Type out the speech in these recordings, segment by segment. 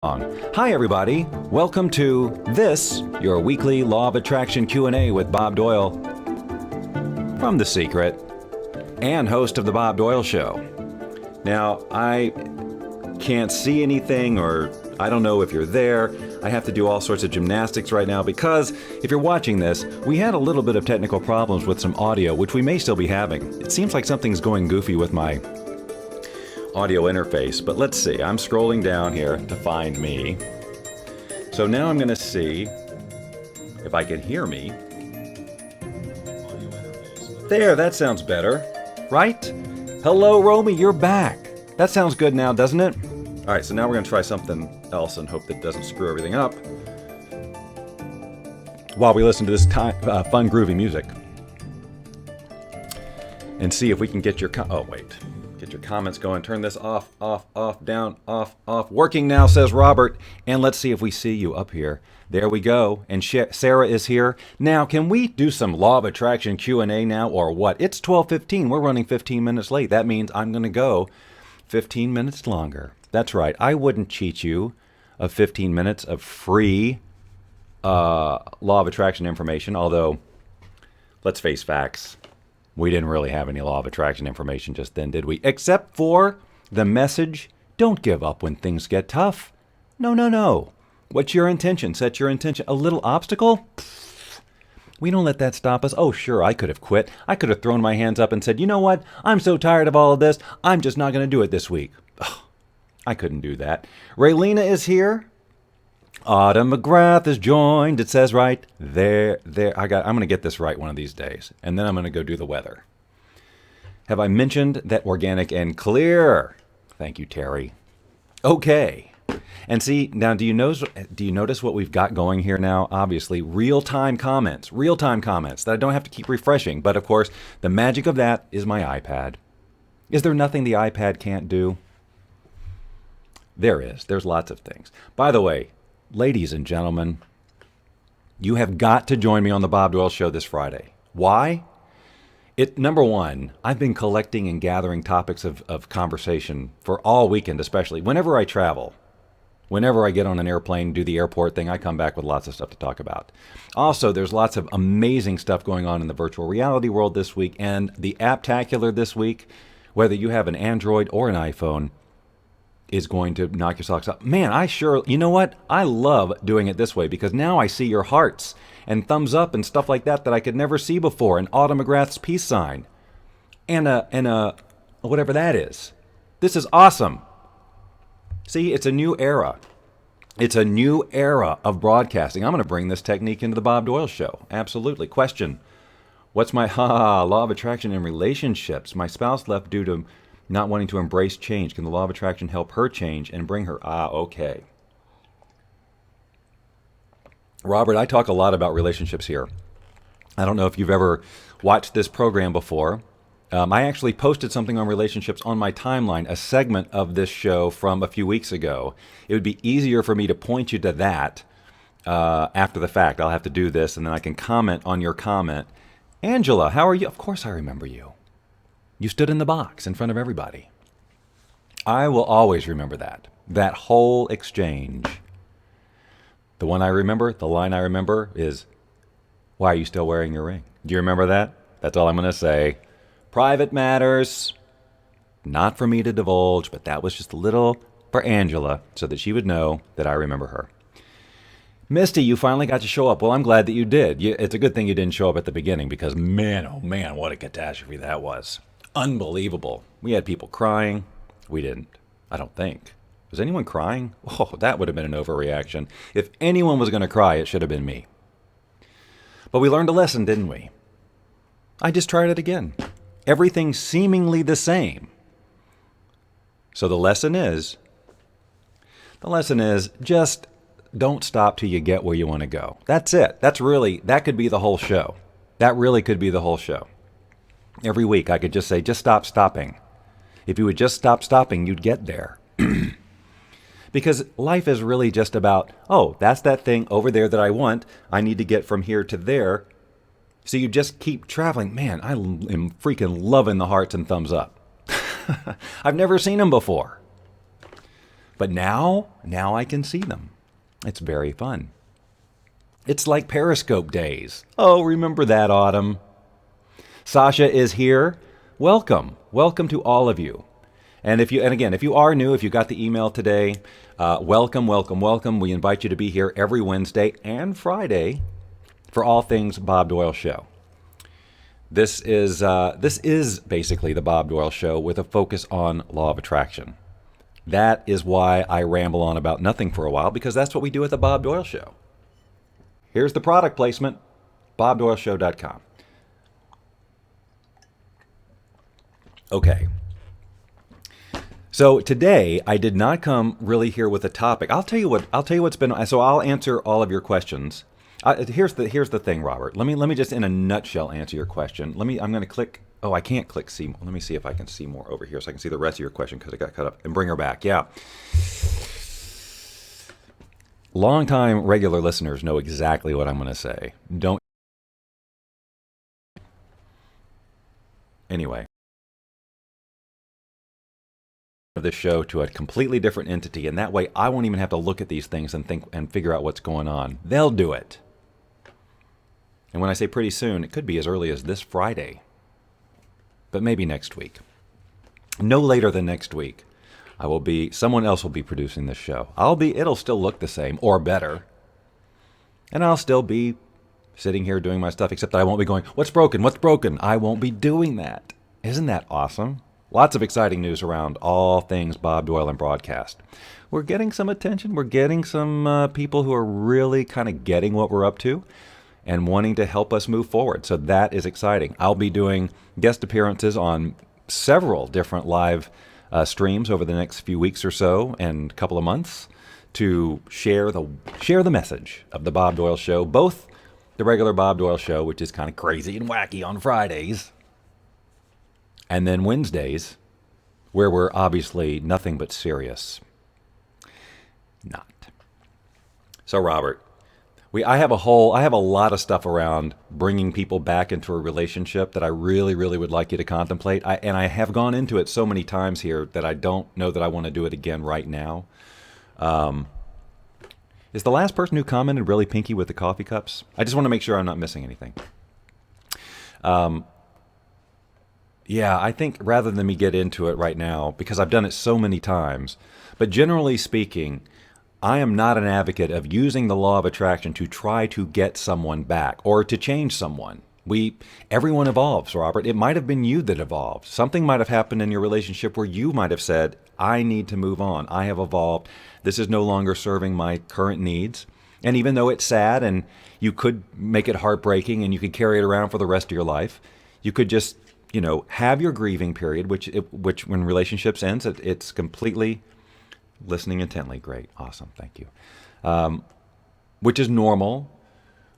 Hi everybody, welcome to this, your weekly Law of Attraction Q&A with Bob Doyle from The Secret and host of The Bob Doyle Show. Now, I can't see anything, or I don't know if you're there. I have to do all sorts of gymnastics right now because if you're watching this, we had a little bit of technical problems with some audio, which we may still be having. It seems like something's going goofy with my audio interface, but let's see. I'm scrolling down here to find me. So now I'm going to see if I can hear me. There, that sounds better, right? Hello, Romy, you're back. That sounds good now, doesn't it? All right, so now we're going to try something else and hope that doesn't screw everything up while we listen to this fun, groovy music. And see if we can get your Get your comments going. Turn this off, down, off. Working now, says Robert. And let's see if we see you up here. There we go. And Sarah is here. Now, can we do some Law of Attraction Q&A now or what? It's 12:15. We're running 15 minutes late. That means I'm going to go 15 minutes longer. That's right. I wouldn't cheat you of 15 minutes of free Law of Attraction information, although, let's face facts. We didn't really have any Law of Attraction information just then, did we? Except for the message, don't give up when things get tough. No. What's your intention? Set your intention. A little obstacle? We don't let that stop us. Oh, sure, I could have quit. I could have thrown my hands up and said, you know what? I'm so tired of all of this. I'm just not going to do it this week. Ugh, I couldn't do that. Raylena is here. Autumn McGrath is joined. It says right there. I'm going to get this right one of these days, and then I'm going to go do the weather. Have I mentioned that organic and clear? Thank you, Terry. Okay. And see, now do you notice what we've got going here now? Obviously, real-time comments that I don't have to keep refreshing. But of course, the magic of that is my iPad. Is there nothing the iPad can't do? There is. There's lots of things. By the way, ladies and gentlemen, you have got to join me on the Bob Doyle Show this Friday. Why? Number one, I've been collecting and gathering topics of conversation for all weekend, especially whenever I travel. Whenever I get on an airplane, do the airport thing, I come back with lots of stuff to talk about. Also, there's lots of amazing stuff going on in the virtual reality world this week, and the Apptacular this week, whether you have an Android or an iPhone, is going to knock your socks off. Man, you know what? I love doing it this way because now I see your hearts and thumbs up and stuff like that I could never see before. And Autumn McGrath's peace sign. And a whatever that is. This is awesome. See, it's a new era. It's a new era of broadcasting. I'm going to bring this technique into the Bob Doyle Show. Absolutely. Question. What's my law of attraction in relationships? My spouse left due to not wanting to embrace change. Can the law of attraction help her change and bring her? Okay. Robert, I talk a lot about relationships here. I don't know if you've ever watched this program before. I actually posted something on relationships on my timeline, a segment of this show from a few weeks ago. It would be easier for me to point you to that after the fact. I'll have to do this, and then I can comment on your comment. Angela, how are you? Of course I remember you. You stood in the box in front of everybody. I will always remember that whole exchange. The line I remember is, why are you still wearing your ring? Do you remember that? That's all I'm going to say. Private matters, not for me to divulge, but that was just a little for Angela so that she would know that I remember her. Misty, you finally got to show up. Well, I'm glad that you did. It's a good thing you didn't show up at the beginning because, man, oh man, what a catastrophe that was. Unbelievable. We had people crying. We didn't, I don't think. Was anyone crying? Oh, that would have been an overreaction. If anyone was going to cry, it should have been me. But we learned a lesson, didn't we? I just tried it again. Everything seemingly the same. So the lesson is just don't stop till you get where you want to go. That's it. That could be the whole show. That really could be the whole show. Every week I could just say, just stop stopping. If you would just stop stopping, you'd get there. Because life is really just about, oh, that's that thing over there that I want. I need to get from here to there. So you just keep traveling. Man, I am freaking loving the hearts and thumbs up. I've never seen them before. But now I can see them. It's very fun. It's like Periscope days. Oh, remember that, Autumn? Sasha is here. Welcome. Welcome to all of you. And again, if you are new, if you got the email today, welcome, welcome, welcome. We invite you to be here every Wednesday and Friday for all things Bob Doyle Show. This is basically the Bob Doyle Show with a focus on law of attraction. That is why I ramble on about nothing for a while, because that's what we do at the Bob Doyle Show. Here's the product placement, bobdoyleshow.com. Okay. So today I did not come really here with a topic. I'll tell you what's been. So I'll answer all of your questions. Here's the thing, Robert. Let me just in a nutshell answer your question. I'm going to click. Oh, I can't click see. Let me see if I can see more over here so I can see the rest of your question because it got cut up. And bring her back. Yeah. Long-time regular listeners know exactly what I'm going to say. Anyway. Of this show to a completely different entity, and that way I won't even have to look at these things and think and figure out what's going on. They'll do it. And when I say pretty soon, it could be as early as this Friday, but maybe next week. No later than next week. Someone else will be producing this show. It'll still look the same or better. And I'll still be sitting here doing my stuff, except that I won't be going, what's broken? What's broken? I won't be doing that. Isn't that awesome? Lots of exciting news around all things Bob Doyle and broadcast. We're getting some attention. We're getting some people who are really kind of getting what we're up to and wanting to help us move forward. So that is exciting. I'll be doing guest appearances on several different live streams over the next few weeks or so and couple of months to share the message of the Bob Doyle Show, both the regular Bob Doyle Show, which is kind of crazy and wacky on Fridays, and then Wednesdays, where we're obviously nothing but serious. Not. So Robert, I have a lot of stuff around bringing people back into a relationship that I really, really would like you to contemplate. And I have gone into it so many times here that I don't know that I want to do it again right now. Is the last person who commented really pinky with the coffee cups? I just want to make sure I'm not missing anything. Yeah, I think rather than me get into it right now, because I've done it so many times, but generally speaking, I am not an advocate of using the law of attraction to try to get someone back or to change someone. Everyone evolves, Robert. It might have been you that evolved. Something might have happened in your relationship where you might have said, I need to move on. I have evolved. This is no longer serving my current needs. And even though it's sad and you could make it heartbreaking and you could carry it around for the rest of your life, you could just have your grieving period, which when relationships ends, it's completely listening intently. Great. Awesome. Thank you. Which is normal,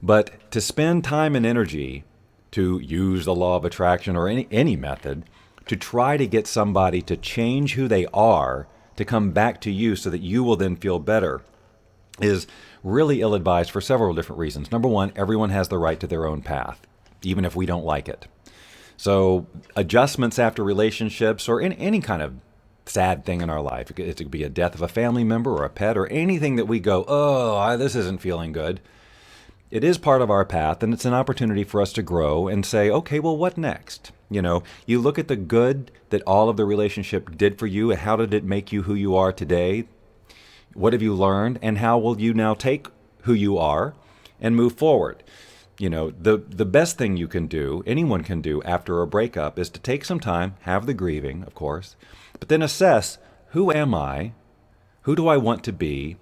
but to spend time and energy to use the law of attraction or any method to try to get somebody to change who they are, to come back to you so that you will then feel better, is really ill-advised for several different reasons. Number one, everyone has the right to their own path, even if we don't like it. So adjustments after relationships or in any kind of sad thing in our life, it could be a death of a family member or a pet or anything that we go, this isn't feeling good. It is part of our path, and it's an opportunity for us to grow and say, okay, well, what next? You look at the good that all of the relationship did for you, and how did it make you who you are today? What have you learned, and how will you now take who you are and move forward? The best thing you can do, anyone can do after a breakup, is to take some time, have the grieving, of course, but then assess, who am I? Who do I want to be?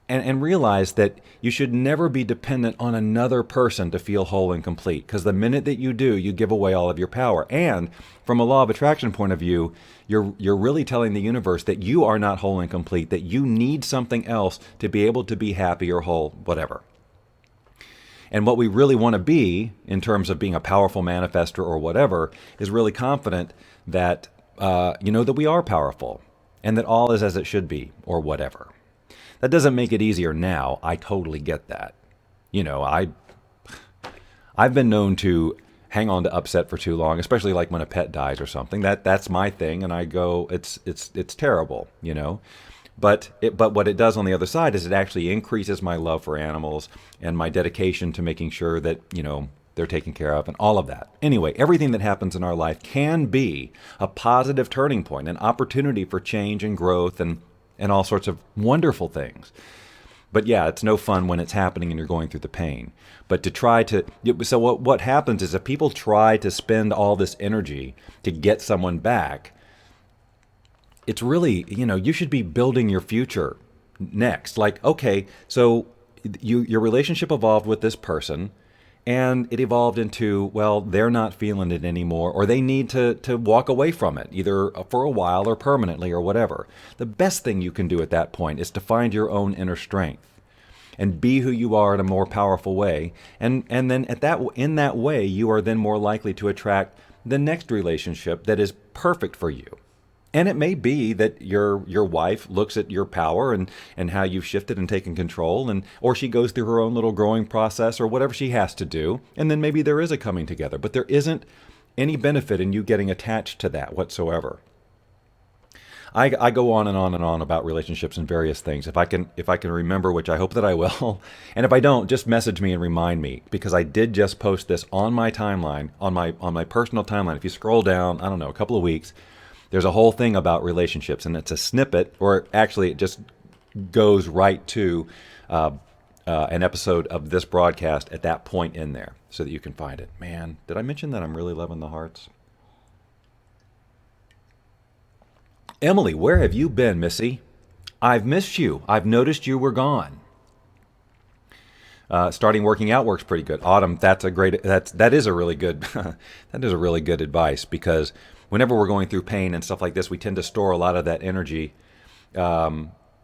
And realize that you should never be dependent on another person to feel whole and complete, because the minute that you do, you give away all of your power. And from a law of attraction point of view, you're really telling the universe that you are not whole and complete, that you need something else to be able to be happy or whole, whatever. And what we really want to be, in terms of being a powerful manifester or whatever, is really confident that, that we are powerful and that all is as it should be, or whatever. That doesn't make it easier now. I totally get that. I've been known to hang on to upset for too long, especially like when a pet dies or something. That's my thing, and I go, it's terrible, But what it does on the other side is it actually increases my love for animals and my dedication to making sure that, they're taken care of and all of that. Anyway, everything that happens in our life can be a positive turning point, an opportunity for change and growth and all sorts of wonderful things. But yeah, it's no fun when it's happening and you're going through the pain. But to try to, so what happens is if people try to spend all this energy to get someone back, it's really, you should be building your future next. Like, okay, so your relationship evolved with this person, and it evolved into, well, they're not feeling it anymore, or they need to walk away from it, either for a while or permanently or whatever. The best thing you can do at that point is to find your own inner strength and be who you are in a more powerful way. And then in that way, you are then more likely to attract the next relationship that is perfect for you. And it may be that your wife looks at your power and how you've shifted and taken control, or she goes through her own little growing process or whatever she has to do, and then maybe there is a coming together. But there isn't any benefit in you getting attached to that whatsoever. I go on and on and on about relationships and various things. If I can remember, which I hope that I will, and if I don't, just message me and remind me, because I did just post this on my timeline, on my personal timeline. If you scroll down, I don't know, a couple of weeks, there's a whole thing about relationships, and it's a snippet, or actually it just goes right to an episode of this broadcast at that point in there so that you can find it. Man, did I mention that I'm really loving the hearts? Emily, where have you been, Missy? I've missed you. I've noticed you were gone. Starting working out works pretty good. Autumn, that is a really good that is a really good advice, because whenever we're going through pain and stuff like this, we tend to store a lot of that energy.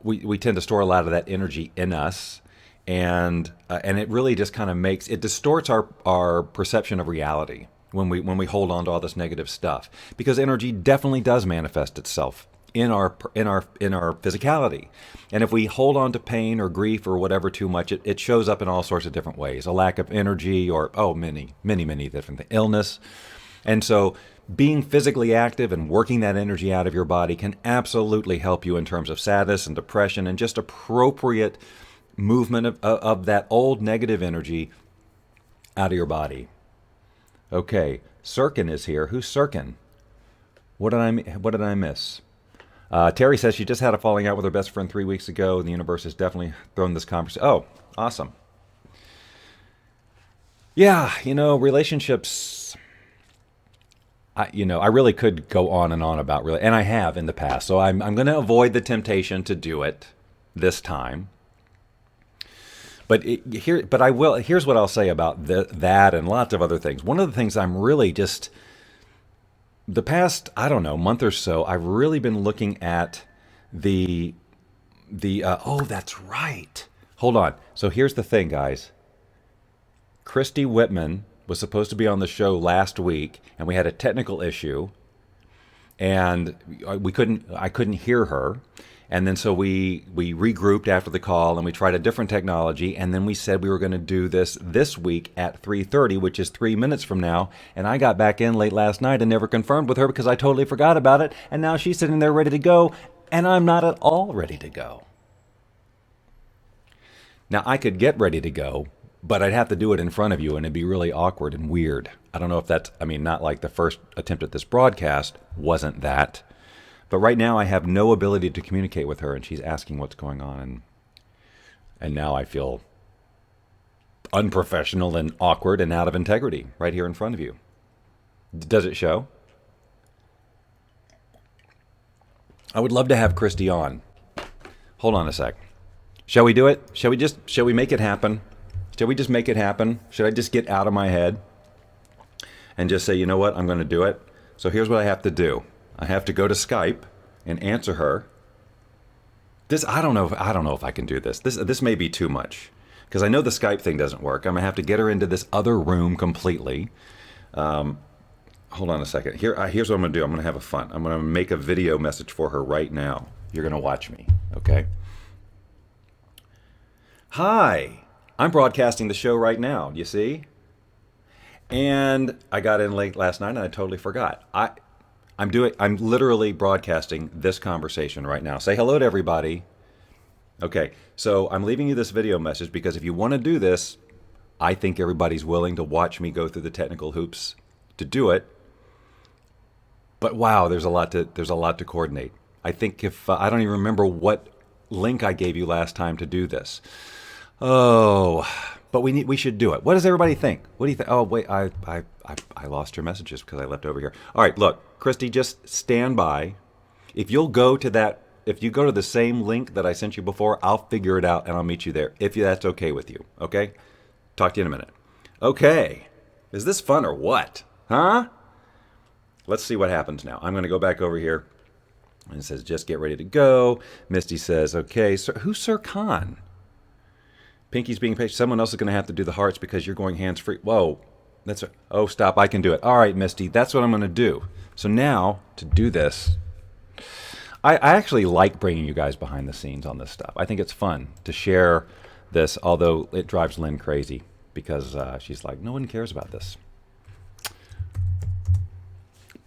We tend to store a lot of that energy in us, and it really just kind of it distorts our perception of reality when we hold on to all this negative stuff, because energy definitely does manifest itself in our physicality. And if we hold on to pain or grief or whatever too much, it shows up in all sorts of different ways. A lack of energy, or many different things, illness. And so being physically active and working that energy out of your body can absolutely help you in terms of sadness and depression, and just appropriate movement of that old negative energy out of your body. Okay, Sirkin is here. Who's Sirkin? What did I miss? Terry says she just had a falling out with her best friend 3 weeks ago. The universe has definitely thrown this conversation. Oh, awesome. Yeah, relationships. I really could go on and on about and I have in the past. So I'm going to avoid the temptation to do it this time. But I will. Here's what I'll say about that and lots of other things. One of the things I'm really just, the past, I don't know, month or so, I've really been looking at oh, that's right. Hold on. So here's the thing, guys. Christy Whitman was supposed to be on the show last week, and we had a technical issue, and I couldn't hear her. And then so we regrouped after the call, and we tried a different technology, and then we said we were going to do this week at 3:30, which is 3 minutes from now. And I got back in late last night and never confirmed with her because I totally forgot about it. And now she's sitting there ready to go, and I'm not at all ready to go. Now, I could get ready to go, but I'd have to do it in front of you, and it'd be really awkward and weird. I don't know if that's, not like the first attempt at this broadcast wasn't that. But right now I have no ability to communicate with her, and she's asking what's going on. And now I feel unprofessional and awkward and out of integrity right here in front of you. Does it show? I would love to have Christy on. Hold on a sec. Shall we do it? Shall we make it happen? Shall we just make it happen? Should I just get out of my head and just say, you know what, I'm going to do it? So here's what I have to do. I have to go to Skype and answer her. I don't know if I can do this. This may be too much, because I know the Skype thing doesn't work. I'm gonna have to get her into this other room completely. Hold on a second. Here's what I'm gonna do. I'm gonna have fun. I'm gonna make a video message for her right now. You're gonna watch me, okay? Hi, I'm broadcasting the show right now. You see? And I got in late last night and I totally forgot. I'm literally broadcasting this conversation right now. Say hello to everybody. Okay, so I'm leaving you this video message because if you want to do this, I think everybody's willing to watch me go through the technical hoops to do it. But wow, there's a lot to coordinate. I think if I don't even remember what link I gave you last time to do this. Oh, but we should do it. What does everybody think? What do you think? Oh wait, I lost your messages because I left over here. All right, look, Christy, just stand by. If you go to the same link that I sent you before, I'll figure it out and I'll meet you there. If that's okay with you, okay? Talk to you in a minute. Okay, is this fun or what? Huh? Let's see what happens now. I'm going to go back over here. And it says, just get ready to go. Misty says, okay. Sir, who's Sir Khan? Pinky's being patient. Someone else is going to have to do the hearts because you're going hands-free. Whoa. Oh, stop. I can do it. All right, Misty. That's what I'm going to do. So now, to do this, I actually like bringing you guys behind the scenes on this stuff. I think it's fun to share this, although it drives Lynn crazy because she's like, no one cares about this.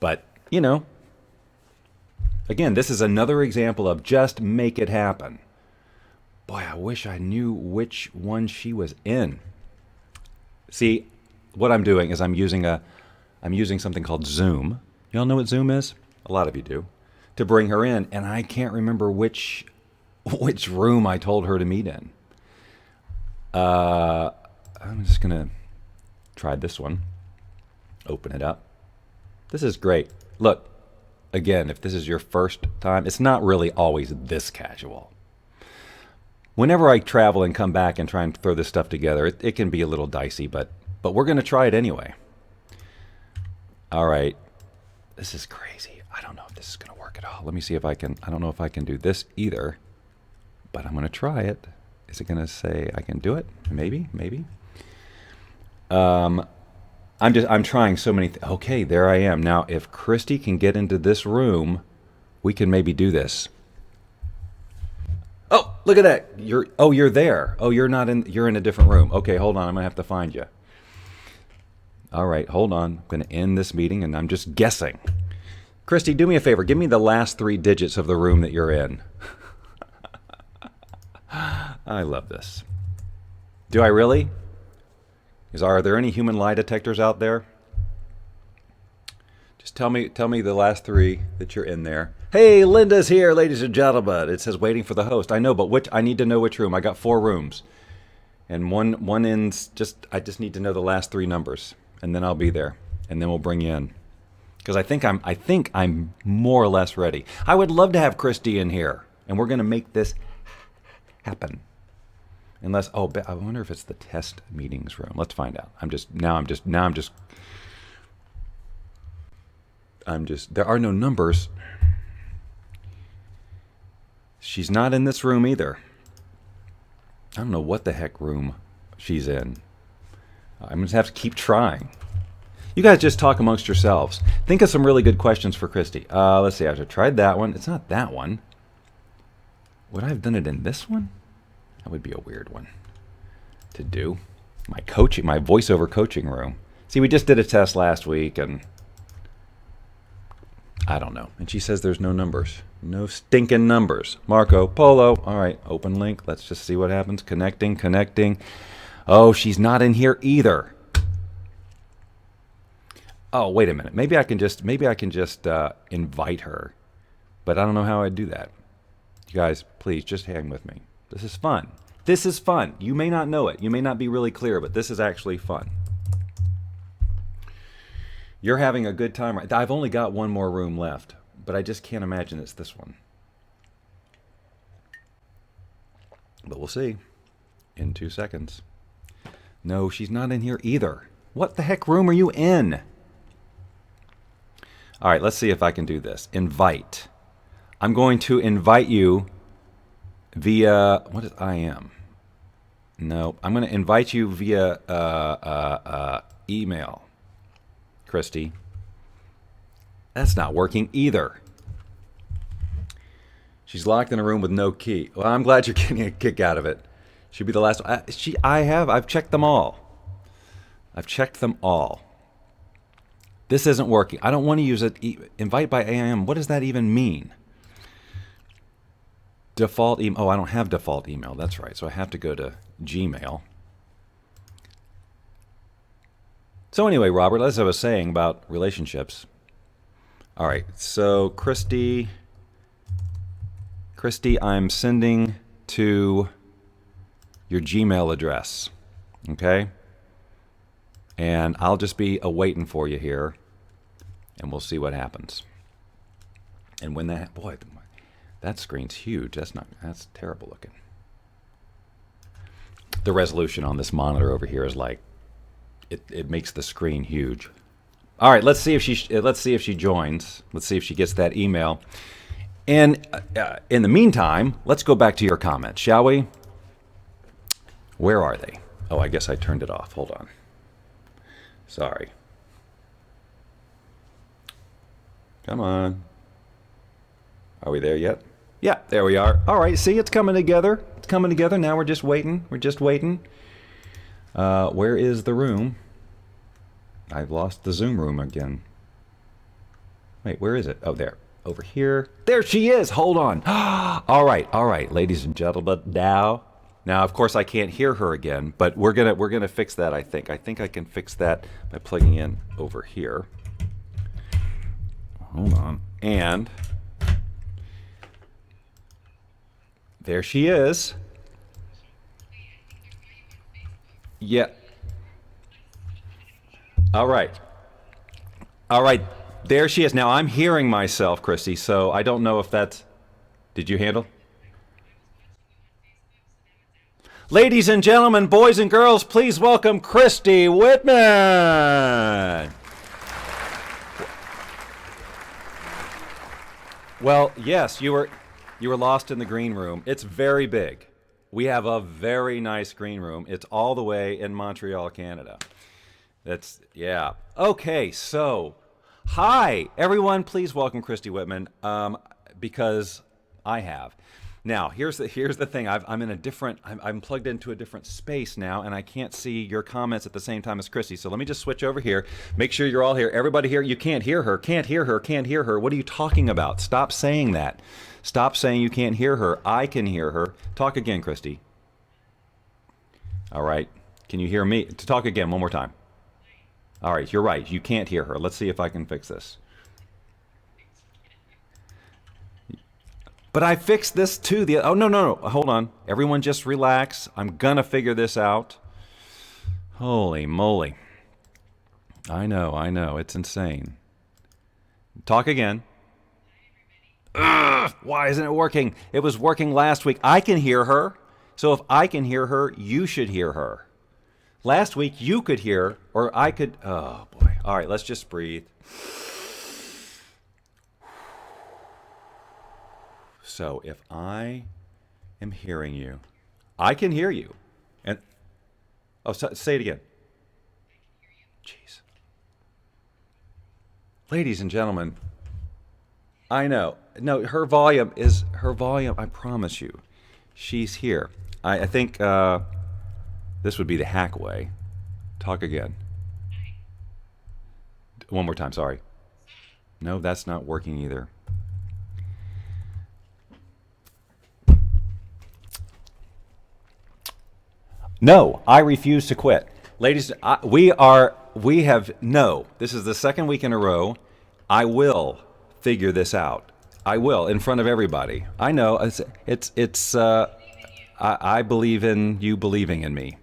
But, you know, again, this is another example of just make it happen. Boy, I wish I knew which one she was in. See, what I'm doing is I'm using something called Zoom. Y'all know what Zoom is? A lot of you do. To bring her in, and I can't remember which room I told her to meet in. I'm just gonna try this one. Open it up. This is great. Look, again, if this is your first time, it's not really always this casual. Whenever I travel and come back and try and throw this stuff together, it can be a little dicey, but we're going to try it anyway. All right. This is crazy. I don't know if this is going to work at all. Let me see if I can. I don't know if I can do this either, but I'm going to try it. Is it going to say I can do it? Maybe. I'm trying so many okay, there I am. Now, if Christy can get into this room, we can maybe do this. Oh, look at that. You're there. Oh, you're in a different room. Okay, hold on. I'm going to have to find you. All right, hold on. I'm going to end this meeting and I'm just guessing. Christy, do me a favor. Give me the last 3 digits of the room that you're in. I love this. Do I really? Are there any human lie detectors out there? Just tell me the last 3 that you're in there. Hey, Linda's here, ladies and gentlemen. It says waiting for the host. I know, but I need to know which room. I got 4 rooms. And one ends I just need to know the last 3 numbers. And then I'll be there. And then we'll bring you in. Because I think I'm more or less ready. I would love to have Christy in here. And we're gonna make this happen. Unless, I wonder if it's the test meetings room. Let's find out. There are no numbers. She's not in this room either. I don't know what the heck room she's in. I'm going to have to keep trying. You guys just talk amongst yourselves. Think of some really good questions for Christy. Let's see. I've tried that one. It's not that one. Would I have done it in this one? That would be a weird one to do. My voiceover coaching room. See, we just did a test last week, and I don't know. And she says there's no numbers. No stinking numbers. Marco Polo. All right, open link. Let's just see what happens. Connecting. Oh, she's not in here either. Oh, wait a minute. Maybe I can just invite her, but I don't know how I'd do that. You guys, please just hang with me. This is fun. You may not know it. You may not be really clear, but this is actually fun. You're having a good time. I've only got one more room left, but I just can't imagine it's this one. But we'll see in 2 seconds. No, she's not in here either. What the heck room are you in? All right, let's see if I can do this. Invite. I'm going to invite you via, what is IM? No, I'm going to invite you via email, Christy. That's not working either. She's locked in a room with no key. Well, I'm glad you're getting a kick out of it. She'd be the last one. I've checked them all. This isn't working. I don't want to use it. Invite by AIM. What does that even mean? Default email. Oh, I don't have default email. That's right. So I have to go to Gmail. So anyway, Robert, as I was saying about relationships. All right. So Christy, I'm sending to your Gmail address. Okay? And I'll just be awaiting for you here. And we'll see what happens. And when that, boy, that screen's huge. That's terrible looking. The resolution on this monitor over here is like, it makes the screen huge. All right, let's see if she joins. Let's see if she gets that email. And in the meantime, let's go back to your comments, shall we? Where are they? Oh, I guess I turned it off. Hold on. Sorry. Come on. Are we there yet? Yeah, there we are. All right, see, it's coming together. It's coming together. Now we're just waiting. Where is the room? I've lost the Zoom room again. Wait, where is it? Oh, there. Over here. There she is. Hold on. All right, ladies and gentlemen. Now, of course, I can't hear her again, but we're gonna fix that. I think I can fix that by plugging in over here. Hold on. And there she is. Yeah. All right. There she is. Now I'm hearing myself, Christy, so I don't know if that's... Did you handle? Ladies and gentlemen, boys and girls, please welcome Christy Whitman. Well, yes, you were lost in the green room. It's very big. We have a very nice green room. It's all the way in Montreal, Canada. Yeah. Okay, so, hi, everyone. Please welcome Christy Whitman, because I have. Now, here's the thing. I'm plugged into a different space now, and I can't see your comments at the same time as Christy. So let me just switch over here. Make sure you're all here. Everybody here, you can't hear her. Can't hear her. What are you talking about? Stop saying that. Stop saying you can't hear her. I can hear her. Talk again, Christy. All right. Can you hear me? Talk again one more time. All right, you're right. You can't hear her. Let's see if I can fix this. But I fixed this too. Oh, no. Hold on. Everyone just relax. I'm going to figure this out. Holy moly. I know. It's insane. Talk again. Ugh, why isn't it working? It was working last week. I can hear her. So if I can hear her, you should hear her. Last week you could hear, or I could... Oh, boy. All right, let's just breathe. So if I am hearing you, I can hear you. And say it again. Jeez. Ladies and gentlemen, I know. No, her volume, I promise you. She's here. I think this would be the hack way. Talk again. One more time, sorry. No, that's not working either. No, I refuse to quit. Ladies, this is the second week in a row. I will figure this out. I will, in front of everybody. I know, I believe in you believing in me.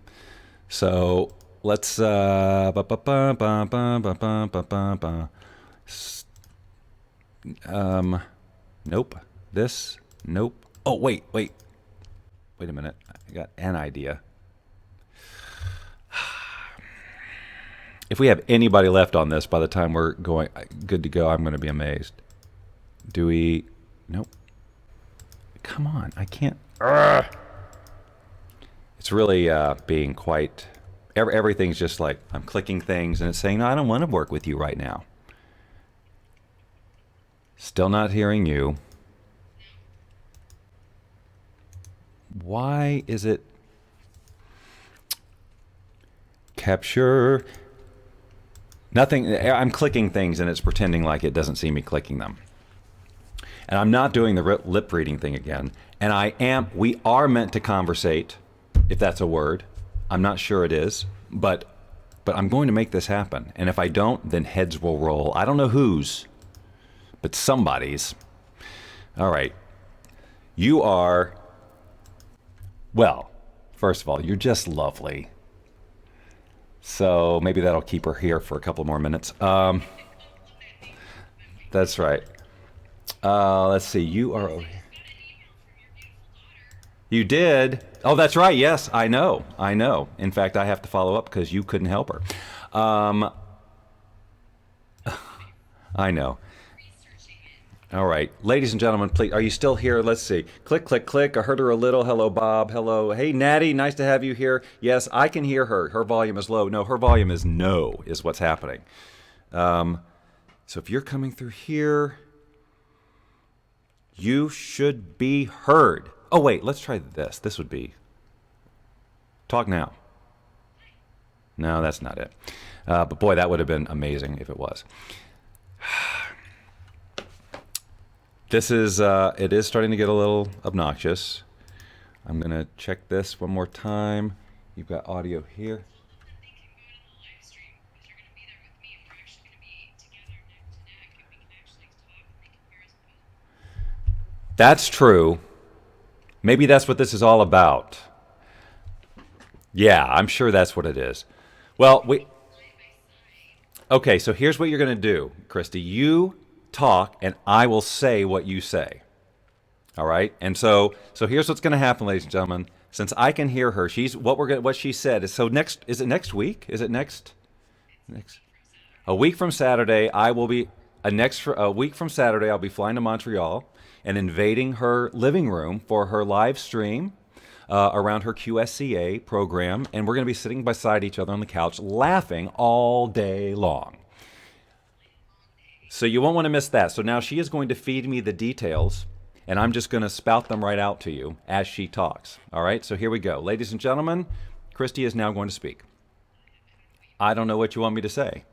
So, let's, nope. This, nope. Oh, wait a minute. I got an idea. If we have anybody left on this by the time we're good to go, I'm going to be amazed. Do we? Nope. Come on, I can't. It's really being quite. Everything's just like I'm clicking things and it's saying, no, I don't want to work with you right now. Still not hearing you. Why is it? Capture Nothing. I'm clicking things and it's pretending like it doesn't see me clicking them. And I'm not doing the lip reading thing again. And we are meant to conversate, if that's a word. I'm not sure it is, but I'm going to make this happen. And if I don't, then heads will roll. I don't know whose, but somebody's. All right. You are, well, first of all, you're just lovely. So maybe that'll keep her here for a couple more minutes. That's right. Let's see. You are over here. You did? Oh, that's right. Yes, I know. I know. In fact, I have to follow up because you couldn't help her. I know. All right. Ladies and gentlemen, please, are you still here? Let's see. Click, click, click. I heard her a little. Hello, Bob. Hello. Hey, Natty. Nice to have you here. Yes, I can hear her. Her volume is low. No, her volume is no, is what's happening. So if you're coming through here, you should be heard. Oh, wait. Let's try this. This would be talk now. No, that's not it. But boy, that would have been amazing if it was. This is, it is starting to get a little obnoxious. I'm going to check this one more time. You've got audio here. That's true. Maybe that's what this is all about. Yeah, I'm sure that's what it is. Well, okay, so here's what you're going to do, Christy. You talk and I will say what you say. All right? And so here's what's going to happen, ladies and gentlemen. Since I can hear her, what she said is, is it next week? Is it next a week from Saturday, I will be a week from Saturday I'll be flying to Montreal and invading her living room for her live stream around her QSCA program, and we're going to be sitting beside each other on the couch laughing all day long. So you won't want to miss that. So now she is going to feed me the details, and I'm just going to spout them right out to you as she talks. All right, so here we go. Ladies and gentlemen, Christy is now going to speak. I don't know what you want me to say.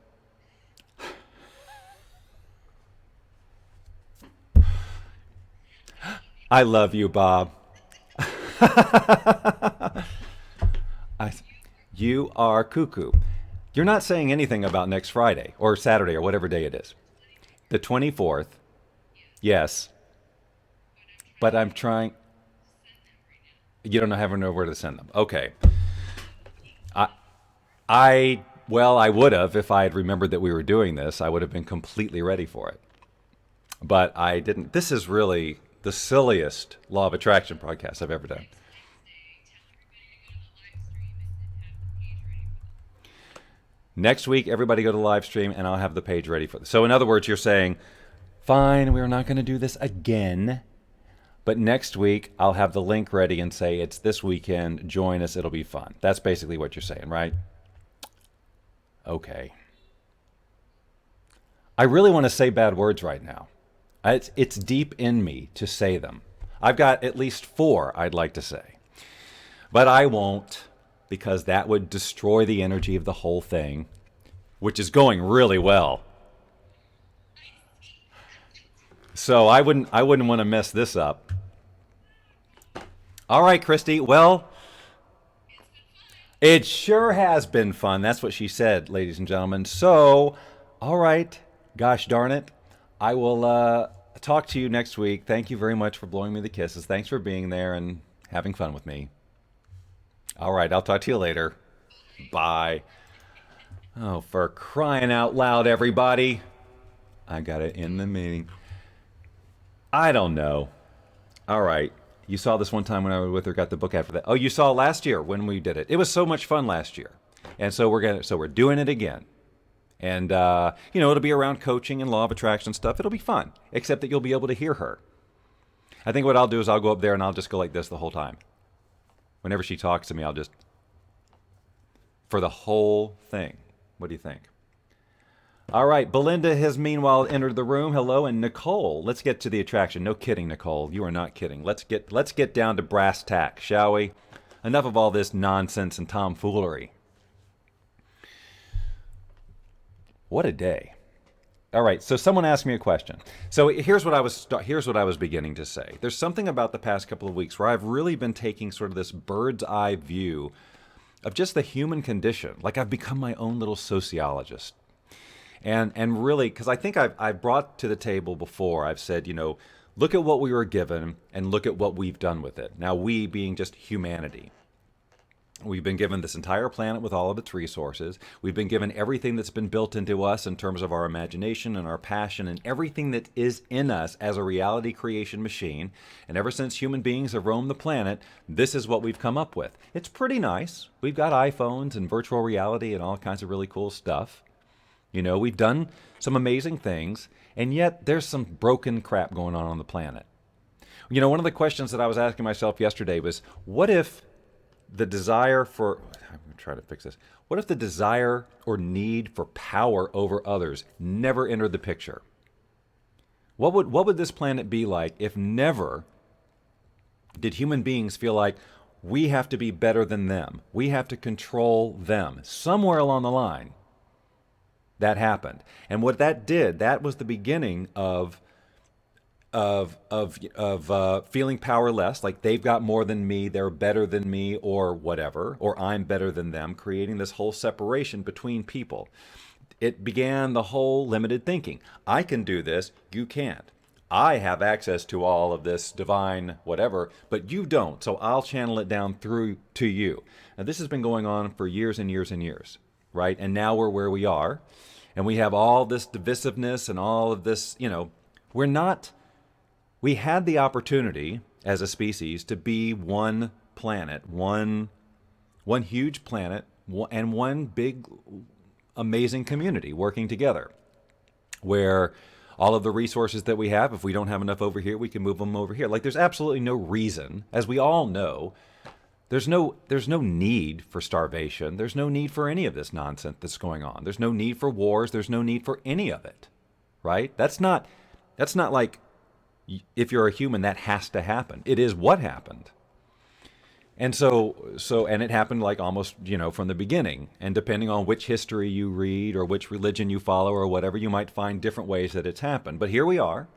I love you, Bob. You are cuckoo. You're not saying anything about next Friday or Saturday or whatever day it is. The 24th. Yes. But I'm trying. You don't know where to send them. Okay. Well, I would have if I had remembered that we were doing this. I would have been completely ready for it. But I didn't. This is really the silliest Law of Attraction podcast I've ever done. Next week, everybody go to live stream, and I'll have the page ready for this. So in other words, you're saying, fine, we're not going to do this again, but next week, I'll have the link ready and say, it's this weekend, join us, it'll be fun. That's basically what you're saying, right? Okay. I really want to say bad words right now. It's deep in me to say them. I've got at least 4 I'd like to say. But I won't, because that would destroy the energy of the whole thing, which is going really well. So I wouldn't want to mess this up. All right, Christy. Well, it sure has been fun. That's what she said, ladies and gentlemen. So, all right. Gosh darn it. I will talk to you next week. Thank you very much for blowing me the kisses. Thanks for being there and having fun with me. All right, I'll talk to you later. Bye. Oh, for crying out loud, everybody. I got it in the meeting. I don't know. All right. You saw this one time when I was with her, got the book after that. Oh, you saw last year when we did it. It was so much fun last year. And so we're doing it again. And, it'll be around coaching and law of attraction stuff. It'll be fun, except that you'll be able to hear her. I think what I'll do is I'll go up there and I'll just go like this the whole time. Whenever she talks to me, I'll just, for the whole thing. What do you think? All right, Belinda has meanwhile entered the room. Hello, and Nicole. Let's get to the attraction. No kidding, Nicole. You are not kidding. Let's get down to brass tacks, shall we? Enough of all this nonsense and tomfoolery. What a day. All right, so someone asked me a question. So here's what I was beginning to say. There's something about the past couple of weeks where I've really been taking sort of this bird's eye view of just the human condition. Like I've become my own little sociologist. And really, because I think I've brought to the table before, I've said, look at what we were given and look at what we've done with it. Now, we being just humanity. We've been given this entire planet with all of its resources. We've been given everything that's been built into us in terms of our imagination and our passion and everything that is in us as a reality creation machine. And ever since human beings have roamed the planet, this is what we've come up with. It's pretty nice. We've got iPhones and virtual reality and all kinds of really cool stuff. We've done some amazing things, and yet there's some broken crap going on the planet. One of the questions that I was asking myself yesterday was, what if the desire for, I'm going to try to fix this. What if the desire or need for power over others never entered the picture? What would this planet be like if never did human beings feel like we have to be better than them? We have to control them. Somewhere along the line, that happened. And what that did, that was the beginning of feeling powerless, like they've got more than me, they're better than me, or whatever, or I'm better than them, creating this whole separation between people. It began the whole limited thinking. I can do this, you can't. I have access to all of this divine whatever, but you don't, so I'll channel it down through to you. Now, this has been going on for years and years and years, right? And now we're where we are, and we have all this divisiveness and all of this, we had the opportunity as a species to be one planet, one huge planet, and one big, amazing community working together, where all of the resources that we have, if we don't have enough over here, we can move them over here. Like there's absolutely no reason, as we all know, there's no need for starvation. There's no need for any of this nonsense that's going on. There's no need for wars. There's no need for any of it, right? That's not like, if you're a human, that has to happen. It is what happened. And and it happened like almost, from the beginning. And depending on which history you read or which religion you follow or whatever, you might find different ways that it's happened. But here we are.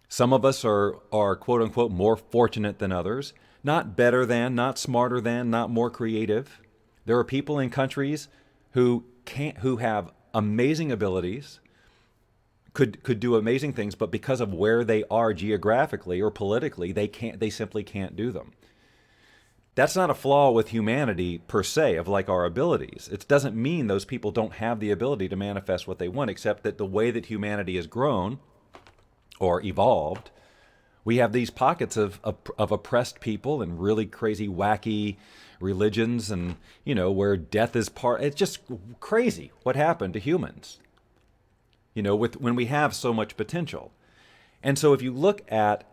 Some of us are quote unquote more fortunate than others, not better than, not smarter than, not more creative. There are people in countries who have amazing abilities, could do amazing things, but because of where they are geographically or politically, they simply can't do them. That's not a flaw with humanity per se, of like our abilities. It doesn't mean those people don't have the ability to manifest what they want, except that the way that humanity has grown or evolved, we have these pockets of oppressed people and really crazy, wacky religions, and where death is part. It's just crazy what happened to humans. When we have so much potential. And so if you look at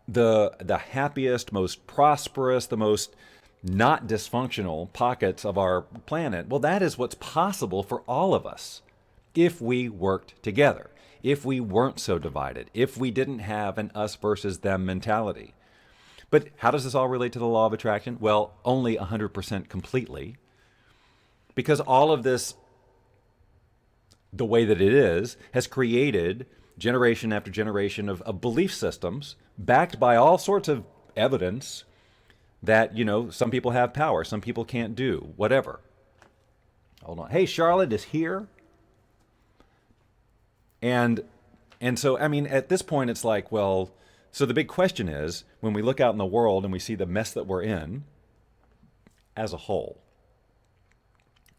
the happiest, most prosperous, the most not dysfunctional pockets of our planet, well, that is what's possible for all of us if we worked together, if we weren't so divided, if we didn't have an us versus them mentality. But how does this all relate to the law of attraction? Well, only 100% completely, because all of this, the way that it is, has created generation after generation of belief systems backed by all sorts of evidence that, some people have power, some people can't do, whatever. Hold on. Hey, Charlotte is here. And so, at this point, it's like, well, so the big question is, when we look out in the world and we see the mess that we're in as a whole,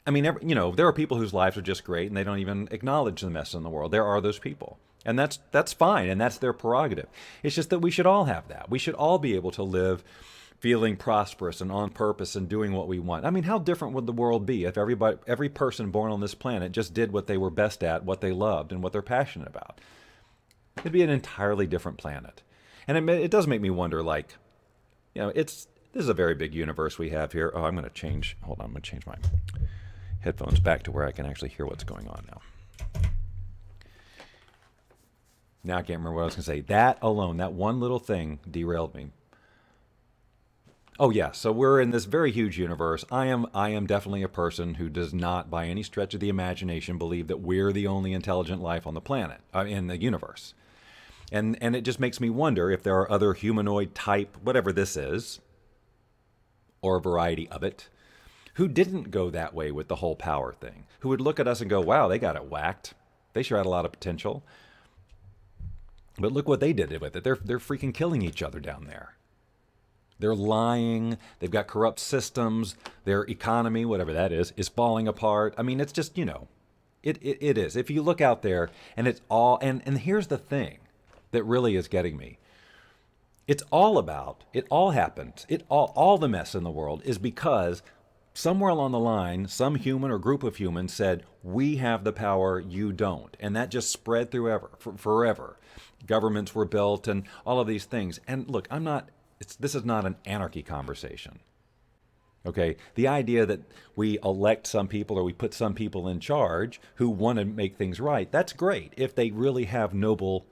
there are people whose lives are just great and they don't even acknowledge the mess in the world. There are those people. And that's fine, and that's their prerogative. It's just that we should all have that. We should all be able to live feeling prosperous and on purpose and doing what we want. How different would the world be if every person born on this planet just did what they were best at, what they loved, and what they're passionate about? It'd be an entirely different planet. And it does make me wonder, this is a very big universe we have here. Oh, I'm going to change my headphones back to where I can actually hear what's going on now. Now I can't remember what I was going to say. That alone, that one little thing derailed me. Oh yeah, so we're in this very huge universe. I am definitely a person who does not by any stretch of the imagination believe that we're the only intelligent life on the planet, in the universe. And it just makes me wonder if there are other humanoid type whatever this is or a variety of it who didn't go that way with the whole power thing. Who would look at us and go, "Wow, they got it whacked. They sure had a lot of potential." But look what they did with it. They're freaking killing each other down there. They're lying. They've got corrupt systems. Their economy, whatever that is falling apart. I mean, it's just, it is. If you look out there and it's all, and here's the thing that really is getting me. It's all about, it all happens. All the mess in the world is because somewhere along the line, some human or group of humans said, we have the power, you don't. And that just spread through forever. Governments were built and all of these things. And look, this is not an anarchy conversation. Okay? The idea that we elect some people or we put some people in charge who want to make things right, that's great if they really have noble,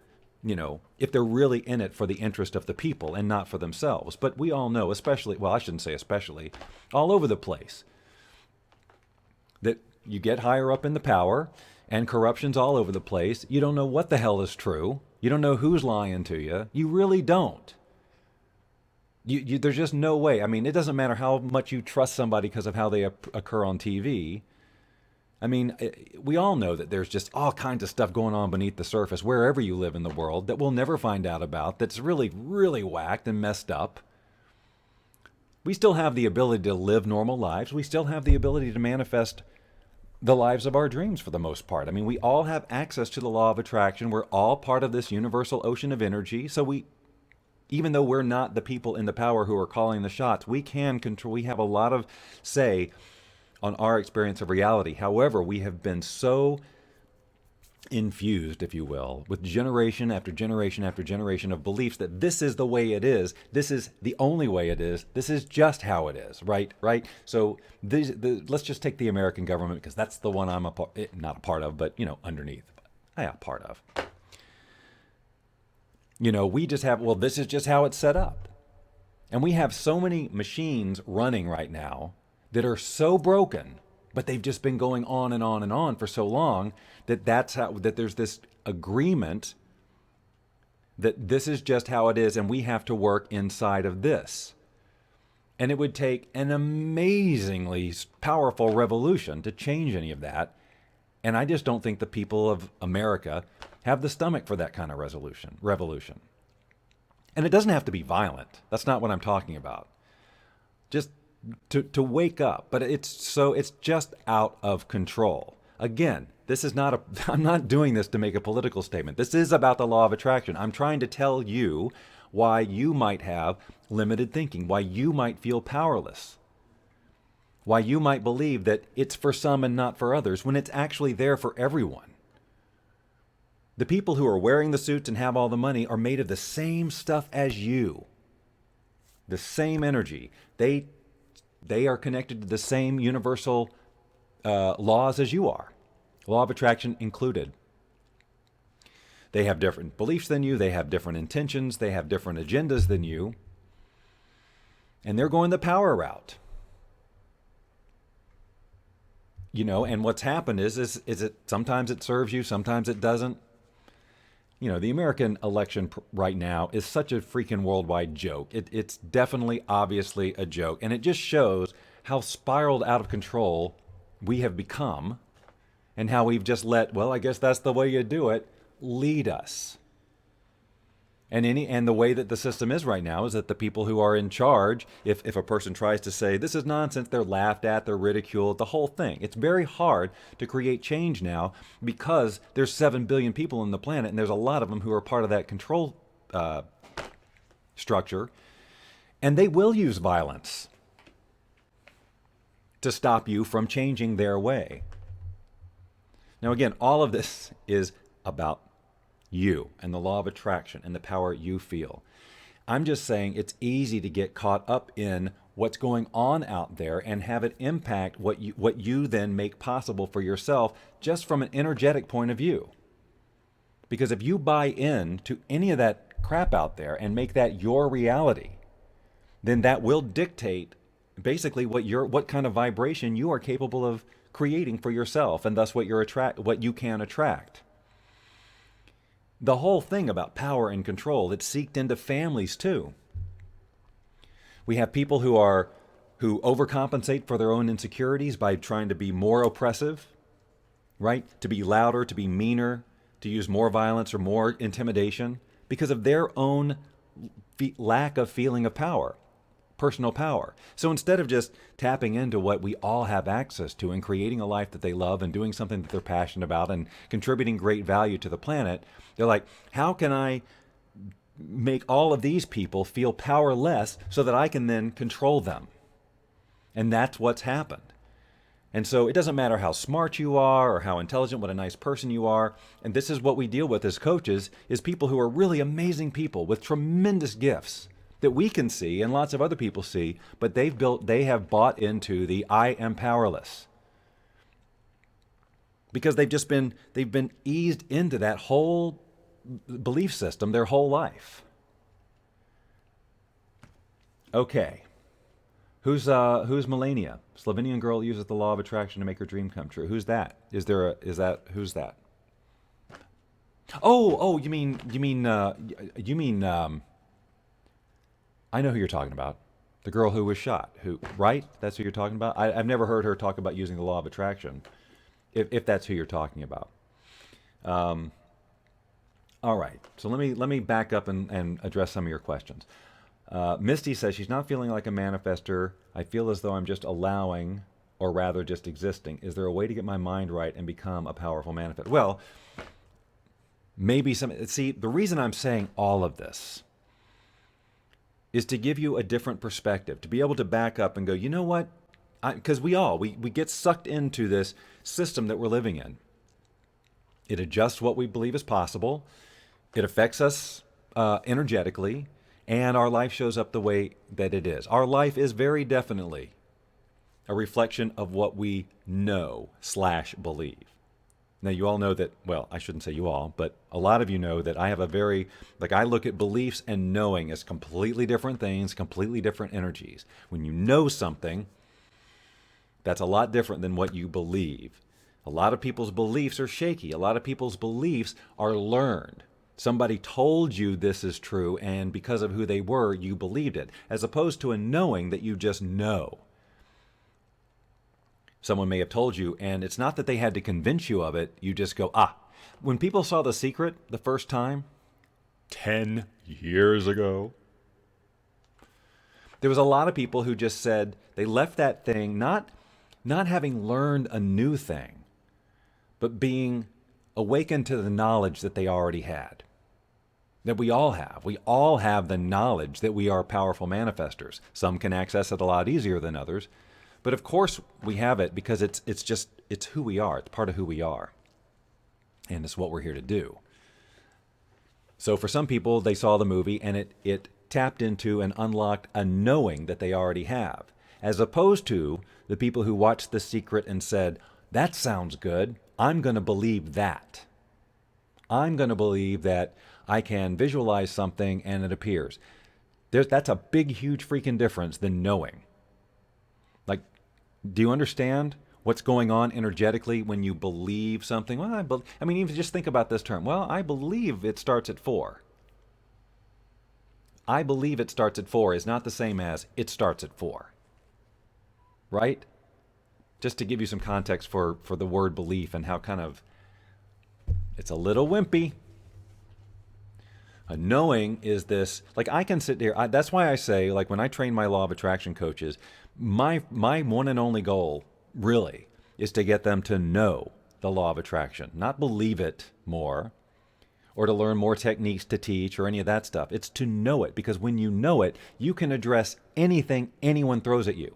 if they're really in it for the interest of the people and not for themselves. But we all know, especially, well, I shouldn't say especially, all over the place, that you get higher up in the power and corruption's all over the place. You don't know what the hell is true. You don't know who's lying to you. You really don't. There's just no way. I mean, it doesn't matter how much you trust somebody because of how they occur on TV. I mean, we all know that there's just all kinds of stuff going on beneath the surface wherever you live in the world that we'll never find out about, that's really, really whacked and messed up. We still have the ability to live normal lives. We still have the ability to manifest the lives of our dreams for the most part. I mean, we all have access to the law of attraction. We're all part of this universal ocean of energy. So even though we're not the people in the power who are calling the shots, we can control, we have a lot of say on our experience of reality. However, we have been so infused, if you will, with generation after generation after generation of beliefs that this is the way it is, this is the only way it is, this is just how it is, right? So let's just take the American government, because that's the one I'm not a part of, but underneath, a part of. We just have, well, this is just how it's set up. And we have so many machines running right now that are so broken, but they've just been going on and on and on for so long that there's this agreement that this is just how it is and we have to work inside of this. And it would take an amazingly powerful revolution to change any of that. And I just don't think the people of America have the stomach for that kind of revolution. And it doesn't have to be violent. That's not what I'm talking about. Just to wake up. But it's just out of control. Again, I'm not doing this to make a political statement. This is about the law of attraction. I'm trying to tell you why you might have limited thinking, why you might feel powerless, why you might believe that it's for some and not for others when it's actually there for everyone. The people who are wearing the suits and have all the money are made of the same stuff as you. The same energy. They are connected to the same universal laws as you are. Law of attraction included. They have different beliefs than you. They have different intentions. They have different agendas than you. And they're going the power route. And what's happened is it sometimes it serves you, sometimes it doesn't. The American election right now is such a freaking worldwide joke. It's definitely, obviously a joke. And it just shows how spiraled out of control we have become and how we've just let, well, I guess that's the way you do it, lead us. And the way that the system is right now is that the people who are in charge, if a person tries to say this is nonsense, they're laughed at, they're ridiculed, the whole thing. It's very hard to create change now because there's 7 billion people on the planet and there's a lot of them who are part of that control structure. And they will use violence to stop you from changing their way. Now again, all of this is about you and the law of attraction and the power you feel. I'm just saying it's easy to get caught up in what's going on out there and have it impact what you then make possible for yourself just from an energetic point of view. Because if you buy in to any of that crap out there and make that your reality, then that will dictate basically what kind of vibration you are capable of creating for yourself, and thus what you can attract. The whole thing about power and control, it's seeped into families too. We have people who overcompensate for their own insecurities by trying to be more oppressive, right? To be louder, to be meaner, to use more violence or more intimidation because of their own lack of feeling of power, personal power. So instead of just tapping into what we all have access to and creating a life that they love and doing something that they're passionate about and contributing great value to the planet, they're like, how can I make all of these people feel powerless so that I can then control them? And that's what's happened. And so it doesn't matter how smart you are or how intelligent, what a nice person you are. And this is what we deal with as coaches, is people who are really amazing people with tremendous gifts that we can see and lots of other people see, but they have bought into the I am powerless. Because they've been eased into that whole belief system their whole life. Okay. Who's Melania? Slovenian girl uses the law of attraction to make her dream come true. Who's that? Who's that? Oh, you mean I know who you're talking about. The girl who was shot. Right? That's who you're talking about? I've never heard her talk about using the law of attraction. If that's who you're talking about. All right. So let me back up and address some of your questions. Misty says she's not feeling like a manifester. I feel as though I'm just allowing, or rather just existing. Is there a way to get my mind right and become a powerful manifester? Well, maybe see, the reason I'm saying all of this is to give you a different perspective, to be able to back up and go, you know what? Because we get sucked into this system that we're living in. It adjusts what we believe is possible. It affects us energetically. And our life shows up the way that it is. Our life is very definitely a reflection of what we know / believe. Now, you all know that, well, I shouldn't say you all, but a lot of you know that I have I look at beliefs and knowing as completely different things, completely different energies. When you know something, that's a lot different than what you believe. A lot of people's beliefs are shaky. A lot of people's beliefs are learned. Somebody told you this is true, and because of who they were, you believed it, as opposed to a knowing that you just know. Someone may have told you, and it's not that they had to convince you of it, you just go, When people saw The Secret the first time, 10 years ago, there was a lot of people who just said they left that thing not having learned a new thing, but being awakened to the knowledge that they already had. That we all have. We all have the knowledge that we are powerful manifestors. Some can access it a lot easier than others. But of course we have it because it's who we are. It's part of who we are. And it's what we're here to do. So for some people, they saw the movie and it tapped into and unlocked a knowing that they already have. As opposed to the people who watched The Secret and said, that sounds good. I'm going to believe that. I'm going to believe that I can visualize something and it appears. That's a big, huge freaking difference than knowing. Like, do you understand what's going on energetically when you believe something? Well, even just think about this term. Well, I believe it starts at 4. I believe it starts at 4 is not the same as it starts at 4. Right? Just to give you some context for the word belief and how kind of it's a little wimpy. A knowing is this, like I can sit here, that's why I say, like when I train my law of attraction coaches, my one and only goal, really, is to get them to know the law of attraction, not believe it more, or to learn more techniques to teach or any of that stuff. It's to know it, because when you know it, you can address anything anyone throws at you.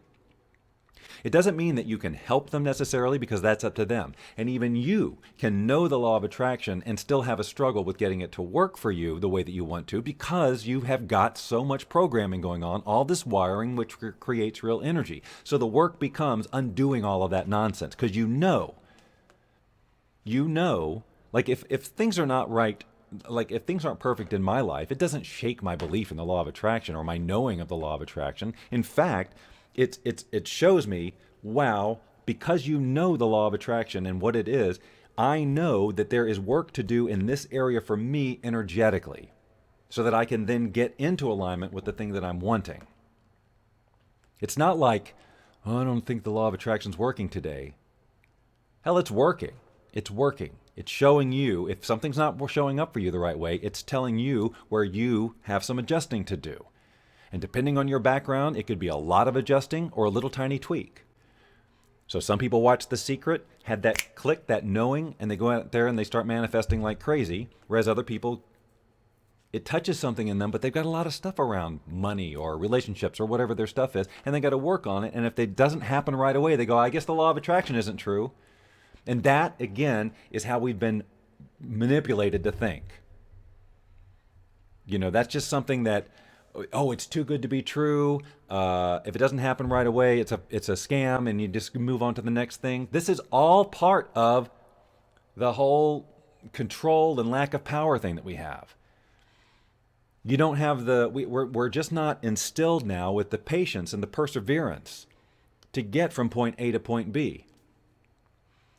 It doesn't mean that you can help them necessarily, because that's up to them. And even you can know the law of attraction and still have a struggle with getting it to work for you the way that you want to, because you have got so much programming going on, all this wiring, which creates real energy. So the work becomes undoing all of that nonsense, because you know, like if things are not right like, if things aren't perfect in my life, it doesn't shake my belief in the law of attraction or my knowing of the law of attraction. In fact, it shows me, wow, because you know the law of attraction and what it is, I know that there is work to do in this area for me energetically so that I can then get into alignment with the thing that I'm wanting. It's not like, oh, I don't think the law of attraction's working today. Hell, it's working. It's working. It's showing you, if something's not showing up for you the right way, it's telling you where you have some adjusting to do. And depending on your background, it could be a lot of adjusting or a little tiny tweak. So some people watch The Secret, had that click, that knowing, and they go out there and they start manifesting like crazy, whereas other people, it touches something in them, but they've got a lot of stuff around money or relationships or whatever their stuff is, and they got to work on it. And if it doesn't happen right away, they go, I guess the law of attraction isn't true. And that, again, is how we've been manipulated to think. You know, that's just something that, oh, it's too good to be true. If it doesn't happen right away, it's a scam, and you just move on to the next thing. This is all part of the whole control and lack of power thing that we have. You don't have we're just not instilled now with the patience and the perseverance to get from point A to point B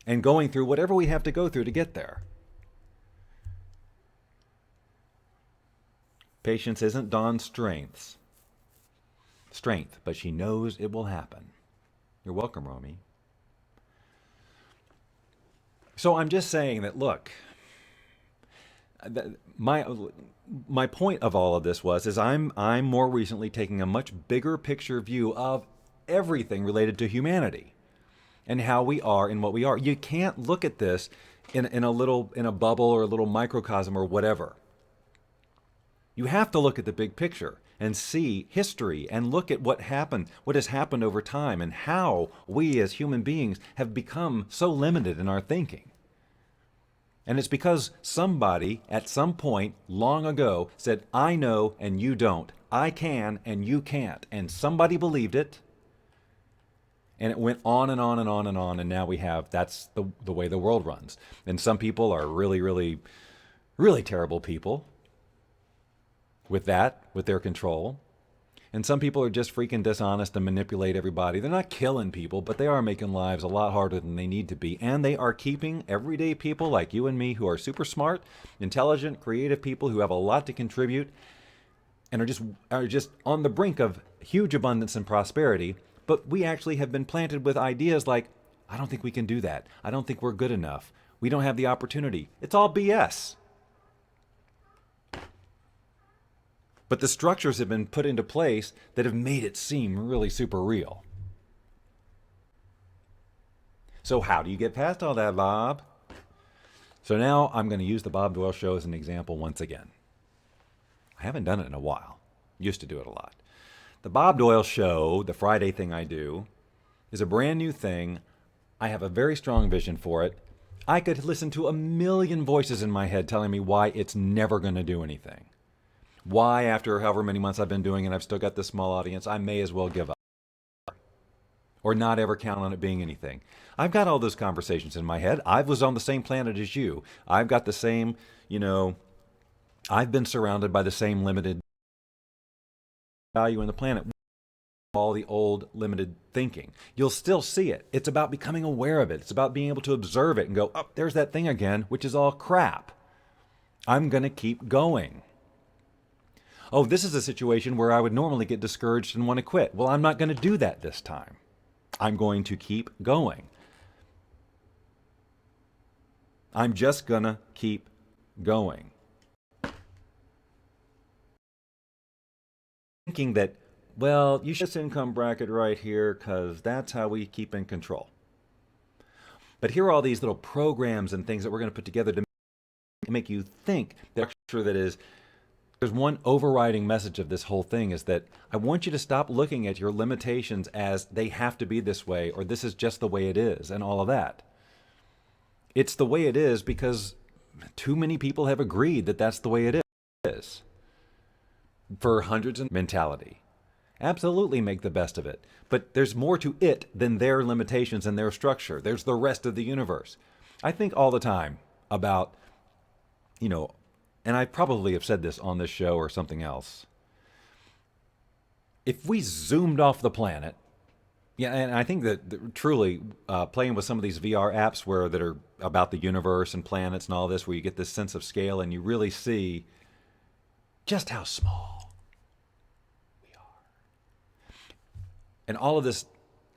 and going through whatever we have to go through to get there. Patience isn't Dawn's strength, but she knows it will happen. You're welcome, Romy. So I'm just saying that, look, my point of all of this is I'm more recently taking a much bigger picture view of everything related to humanity and how we are and what we are. You can't look at this in a bubble or a little microcosm or whatever. You have to look at the big picture and see history and look at what has happened over time and how we as human beings have become so limited in our thinking. And it's because somebody at some point long ago said, I know and you don't. I can and you can't. And somebody believed it. And it went on and on and on and on. And now that's the way the world runs. And some people are really, really, really terrible people with their control. And some people are just freaking dishonest and manipulate everybody. They're not killing people, but they are making lives a lot harder than they need to be. And they are keeping everyday people like you and me who are super smart, intelligent, creative people who have a lot to contribute and are just on the brink of huge abundance and prosperity. But we actually have been planted with ideas like, I don't think we can do that. I don't think we're good enough. We don't have the opportunity. It's all BS. But the structures have been put into place that have made it seem really super real. So how do you get past all that, Bob? So now I'm going to use the Bob Doyle Show as an example once again. I haven't done it in a while. Used to do it a lot. The Bob Doyle Show, the Friday thing I do, is a brand new thing. I have a very strong vision for it. I could listen to a million voices in my head telling me why it's never going to do anything. Why, after however many months I've been doing it, I've still got this small audience, I may as well give up or not ever count on it being anything. I've got all those conversations in my head. I was on the same planet as you. I've got the same, I've been surrounded by the same limited value in the planet. All the old limited thinking. You'll still see it. It's about becoming aware of it. It's about being able to observe it and go, oh, there's that thing again, which is all crap. I'm going to keep going. Oh, this is a situation where I would normally get discouraged and want to quit. Well, I'm not going to do that this time. I'm going to keep going. I'm just going to keep going. Thinking that, well, you should this income bracket right here because that's how we keep in control. But here are all these little programs and things that we're going to put together to make you think that there's one overriding message of this whole thing is that I want you to stop looking at your limitations as they have to be this way or this is just the way it is and all of that. It's the way it is because too many people have agreed that that's the way it is. For hundreds of mentality. Absolutely make the best of it. But there's more to it than their limitations and their structure. There's the rest of the universe. I think all the time about, and I probably have said this on this show or something else, if we zoomed off the planet, yeah, and I think that truly playing with some of these VR apps that are about the universe and planets and all this, where you get this sense of scale and you really see just how small we are. And all of this,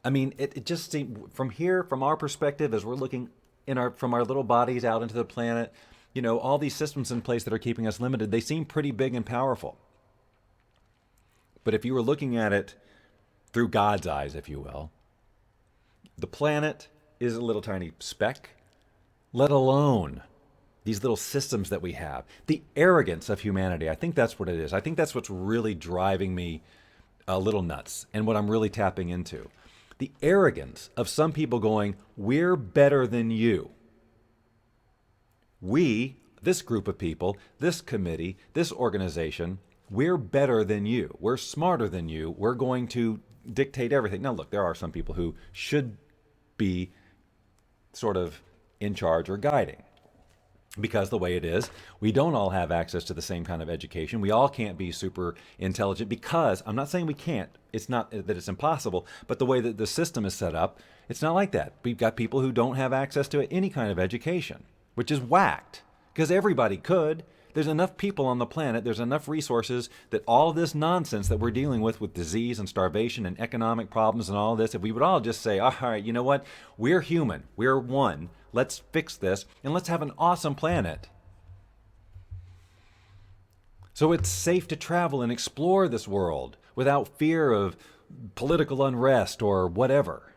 I mean, it just seems from here, from our perspective, as we're looking from our little bodies out into the planet, all these systems in place that are keeping us limited, they seem pretty big and powerful. But if you were looking at it through God's eyes, if you will, the planet is a little tiny speck, let alone these little systems that we have. The arrogance of humanity, I think that's what it is. I think that's what's really driving me a little nuts and what I'm really tapping into. The arrogance of some people going, we're better than you. We, this group of people, this committee, this organization, we're better than you. We're smarter than you. We're going to dictate everything. Now, look, there are some people who should be sort of in charge or guiding. Because the way it is, we don't all have access to the same kind of education. We all can't be super intelligent because, I'm not saying we can't, it's not that it's impossible, but the way that the system is set up, it's not like that. We've got people who don't have access to any kind of education, which is whacked, because everybody could. There's enough people on the planet, there's enough resources that all of this nonsense that we're dealing with disease and starvation and economic problems and all this, if we would all just say, all right, you know what? We're human. We're one. Let's fix this and let's have an awesome planet. So it's safe to travel and explore this world without fear of political unrest or whatever.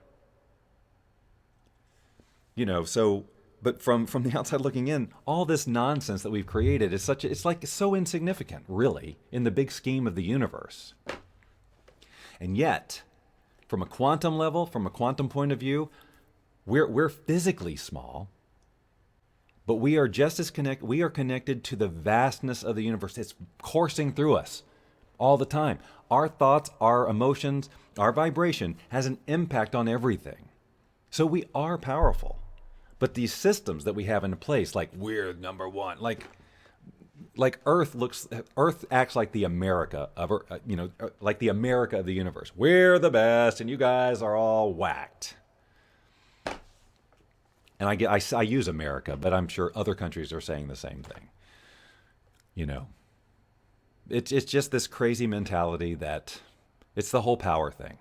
But from the outside looking in, all this nonsense that we've created is it's so insignificant, really, in the big scheme of the universe. And yet, from a quantum level, from a quantum point of view, we're physically small, but we are just as connected. We are connected to the vastness of the universe. It's coursing through us all the time. Our thoughts, our emotions, our vibration has an impact on everything. So we are powerful. But these systems that we have in place, like we're number one, like Earth acts like the America of, like the America of the universe. We're the best, and you guys are all whacked. And I use America, but I'm sure other countries are saying the same thing. It's just this crazy mentality that it's the whole power thing.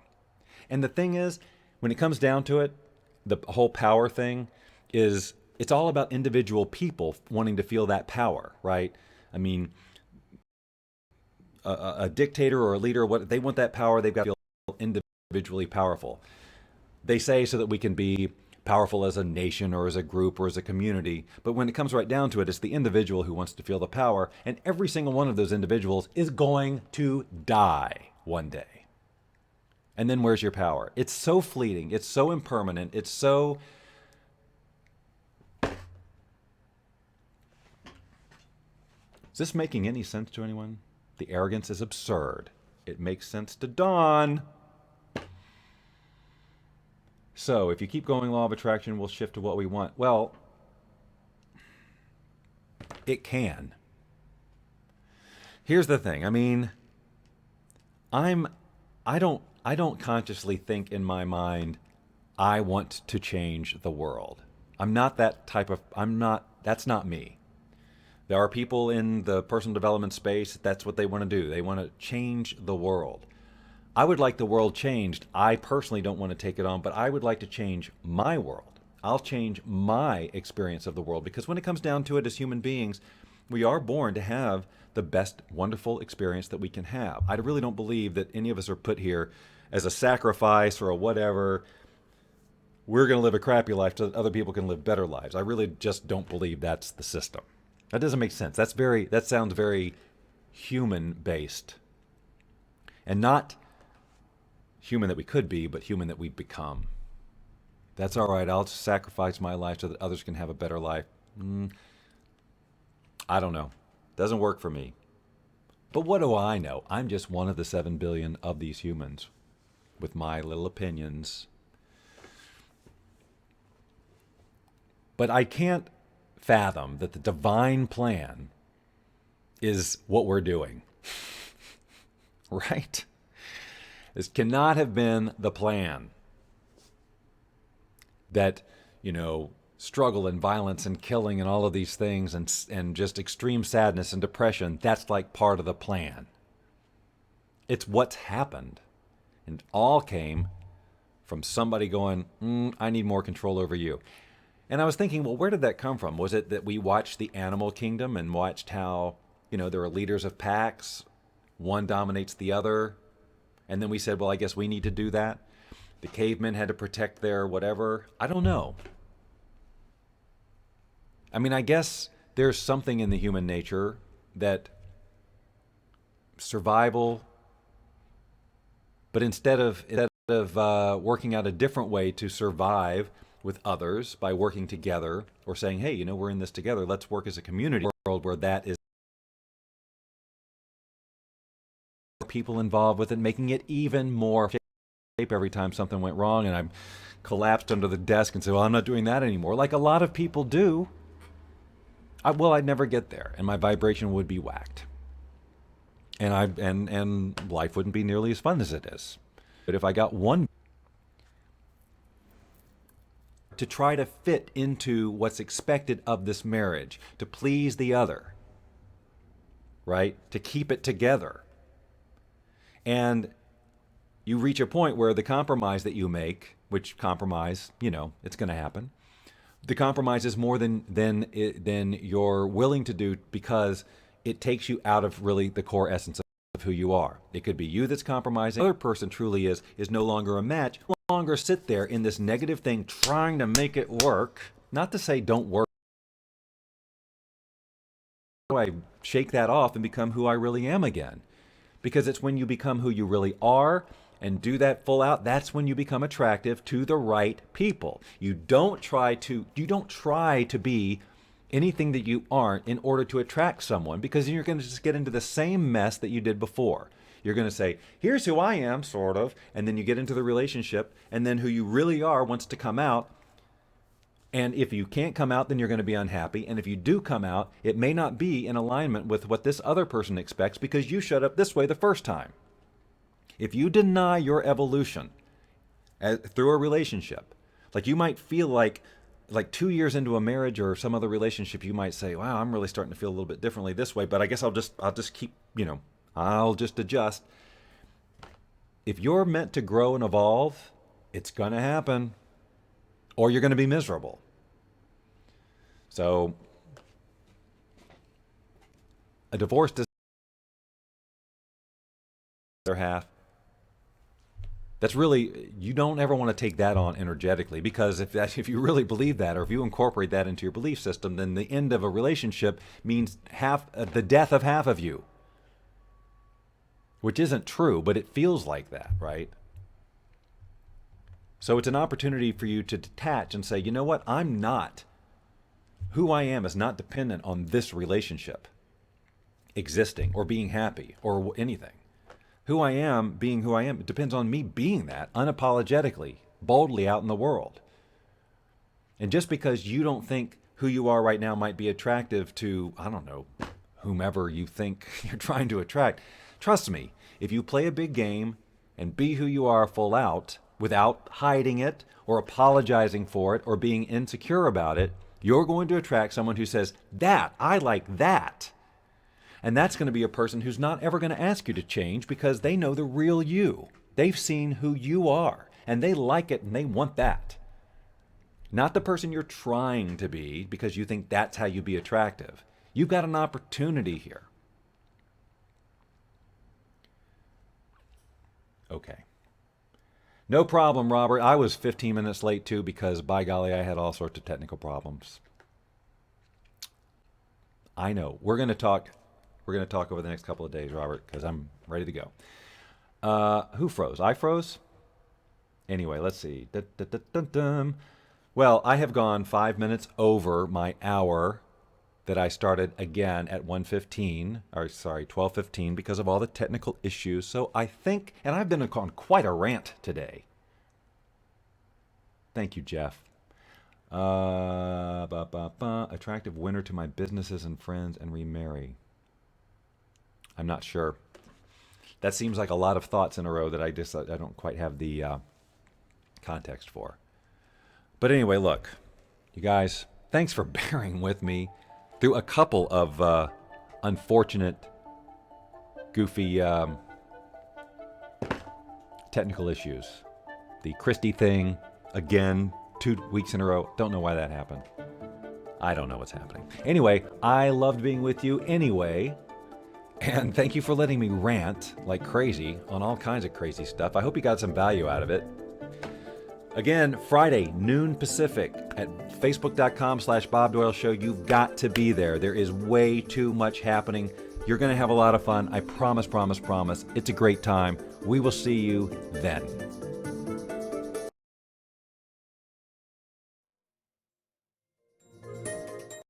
And the thing is, when it comes down to it, the whole power thing it's all about individual people wanting to feel that power, right? I mean, a dictator or a leader, they want that power, they've got to feel individually powerful. They say so that we can be powerful as a nation or as a group or as a community. But when it comes right down to it, it's the individual who wants to feel the power. And every single one of those individuals is going to die one day. And then where's your power? It's so fleeting. It's so impermanent. It's so... Is this making any sense to anyone? The arrogance is absurd. It makes sense to Dawn. So, if you keep going law of attraction, we'll shift to what we want. Well, it can. Here's the thing. I mean, I don't consciously think in my mind, I want to change the world. That's not me. There are people in the personal development space, that's what they want to do. They want to change the world. I would like the world changed. I personally don't want to take it on, but I would like to change my world. I'll change my experience of the world, because when it comes down to it, as human beings, we are born to have the best, wonderful experience that we can have. I really don't believe that any of us are put here as a sacrifice or a whatever. We're going to live a crappy life so that other people can live better lives. I really just don't believe that's the system. That doesn't make sense. That sounds very human-based. And not human that we could be, but human that we've become. That's all right. I'll sacrifice my life so that others can have a better life. I don't know. Doesn't work for me. But what do I know? I'm just one of the 7 billion of these humans with my little opinions. But I can't fathom that the divine plan is what we're doing, right? This cannot have been the plan that, you know, struggle and violence and killing and all of these things and just extreme sadness and depression, that's like part of the plan. It's what's happened. And it all came from somebody going, I need more control over you. And I was thinking, well, where did that come from? Was it that we watched the animal kingdom and watched how, you know, there are leaders of packs, one dominates the other, and then we said, well, I guess we need to do that? The cavemen had to protect their whatever. I don't know. I mean, I guess there's something in the human nature that survival, but instead of working out a different way to survive with others by working together or saying, hey, you know, we're in this together, let's work as a community, world where that is people involved with it, making it even more shape every time something went wrong and I'm collapsed under the desk and say, well, I'm not doing that anymore, like a lot of people do. I'd never get there, and my vibration would be whacked, and life wouldn't be nearly as fun as it is. But if I got one to try to fit into what's expected of this marriage, to please the other, right? To keep it together. And you reach a point where the compromise that you make, which compromise, you know, it's going to happen. The compromise is more than you're willing to do because it takes you out of really the core essence of who you are. It could be you that's compromising. The other person truly is no longer a match. No longer sit there in this negative thing trying to make it work. Not to say don't work. I shake that off and become who I really am again. Because it's when you become who you really are and do that full out, that's when you become attractive to the right people. You don't try to be anything that you aren't in order to attract someone, because then you're going to just get into the same mess that you did before. You're going to say, here's who I am, sort of, and then you get into the relationship, and then who you really are wants to come out. And if you can't come out, then you're going to be unhappy. And if you do come out, it may not be in alignment with what this other person expects because you showed up this way the first time. If you deny your evolution through a relationship, like you might feel like 2 years into a marriage or some other relationship, you might say, wow, I'm really starting to feel a little bit differently this way, but I guess I'll just keep, I'll just adjust. If you're meant to grow and evolve, it's going to happen, or you're going to be miserable. So a divorce does their half. That's really, you don't ever want to take that on energetically, because if you really believe that, or if you incorporate that into your belief system, then the end of a relationship means the death of half of you, which isn't true, but it feels like that, right? So it's an opportunity for you to detach and say, you know what, who I am is not dependent on this relationship existing or being happy or anything. Who I am, being who I am, it depends on me being that unapologetically, boldly out in the world. And just because you don't think who you are right now might be attractive to, I don't know, whomever you think you're trying to attract, trust me, if you play a big game and be who you are full out without hiding it or apologizing for it or being insecure about it, you're going to attract someone who says, I like that. And that's going to be a person who's not ever going to ask you to change because they know the real you. They've seen who you are, and they like it, and they want that. Not the person you're trying to be because you think that's how you be attractive. You've got an opportunity here. Okay. No problem, Robert. I was 15 minutes late too because, by golly, I had all sorts of technical problems. I know. We're going to talk over the next couple of days, Robert, because I'm ready to go. Who froze? I froze? Anyway, let's see. Well, I have gone 5 minutes over my hour that I started again at 12:15 because of all the technical issues. So I think, and I've been on quite a rant today. Thank you, Jeff. Attractive winner to my businesses and friends and remarry. I'm not sure. That seems like a lot of thoughts in a row that I don't quite have the context for. But anyway, look, you guys, thanks for bearing with me through a couple of unfortunate, goofy technical issues. The Christie thing, again, 2 weeks in a row. Don't know why that happened. I don't know what's happening. Anyway, I loved being with you anyway. And thank you for letting me rant like crazy on all kinds of crazy stuff. I hope you got some value out of it. Again, Friday, noon Pacific at facebook.com/Bob Doyle Show. You've got to be there. There is way too much happening. You're going to have a lot of fun. I promise, promise, promise. It's a great time. We will see you then.